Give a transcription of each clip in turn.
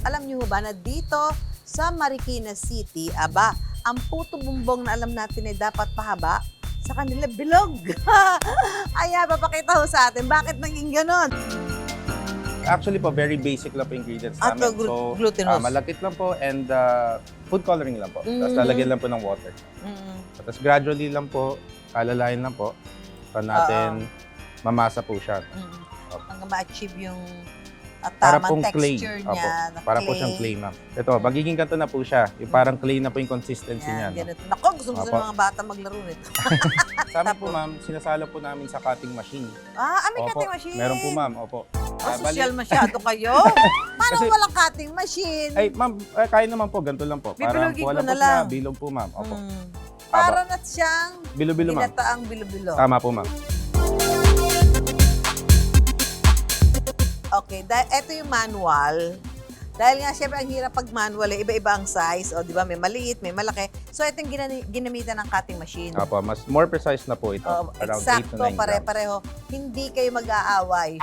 Alam niyo ba na dito sa Marikina City, ang puto bumbong na alam natin ay dapat pahaba, sa kanila bilog. Ayan, papakita ho sa atin. Bakit naging ganon? Actually po, very basic lang po ingredients At namin. So, glutinous. malagkit lang po and food coloring lang po. Tapos Mhm. lalagyan lang po ng water. Tapos gradually lang po, alalayan lang po, para natin mamasa po siya. Hanggang ma-achieve yung Para tamang pong clay. texture Opo. niya. na Para po siyang clay, ma'am. Ito, magiging ganito na po siya. Yung parang clay na po yung consistency niya. Yan, No? ganito. Naku, gusto ng Opo. mga bata maglaro nito. Sa amin po, ma'am, sinasala po namin sa cutting machine. May Opo. cutting machine. Meron po, ma'am. Opo. Social masyado kayo. Paano Kasi- walang cutting machine? Ay, ma'am, kaya naman po. Ganito lang po. Parang Bibilugin po, ko alam na po lang. na bilog po, ma'am. Opo. Para na siyang Bilo-bilo, ma'am. ginataang bilo-bilo. Tama po, ma'am. Okay, ito yung manual. Dahil nga, syempre, ang hirap pag manual, iba-iba ang size. O, di ba, may maliit, may malaki. So, ito yung ginamitan ng cutting machine. Opo, mas more precise na po ito. Around 8 Eksakto, to 9 grams. pare-pareho. Hindi kayo mag-aaway.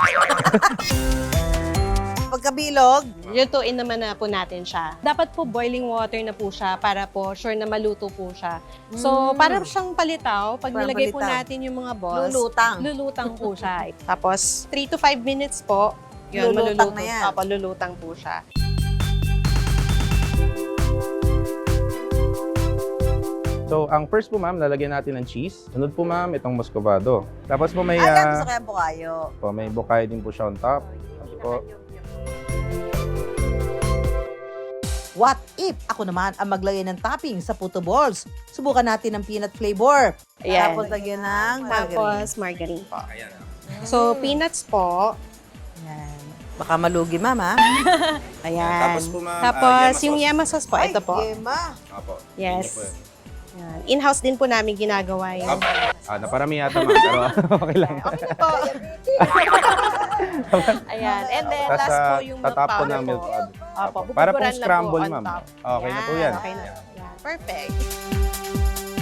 Pagkabilog, Lutuin naman na po natin siya. Dapat po boiling water na po siya para po sure na maluto po siya. So, para siyang palitaw, pag Parang nilagay po palitaw. natin yung mga balls, lulutang. lulutang po siya. Tapos, 3 to 5 minutes po, yun, Lulutang maluluto. na yan. Opo, lulutang po siya. So, ang first po, ma'am, lalagyan natin ng cheese. Sunod po, ma'am, itong muscovado. Tapos po may, Gusto kaya bukayo. may bukayo din po siya on top. Tapos po, What if ako naman ang maglagay ng topping sa puto balls? Subukan natin ng peanut flavor. Ayan. Tapos lagyan ng margarine. Tapos, margarine po. So, peanuts po. Ayan. Baka malugi, mama. Ayan. Tapos po, ma'am, Tapos, yema yung sauce. yema sauce po, ito po. Yema. Opo. Yes. Ito po yun. Yan. In-house din po namin ginagawa yan. Naparami yata, ma'am, pero okay lang. Okay na po. Ayan. And then, Tapos, last po yung milk tatap po powder ng milk po. powder. Opo, Para bububuran pong lang scramble, po on ma'am. top. Okay na po yan. Okay na. Yan. Perfect.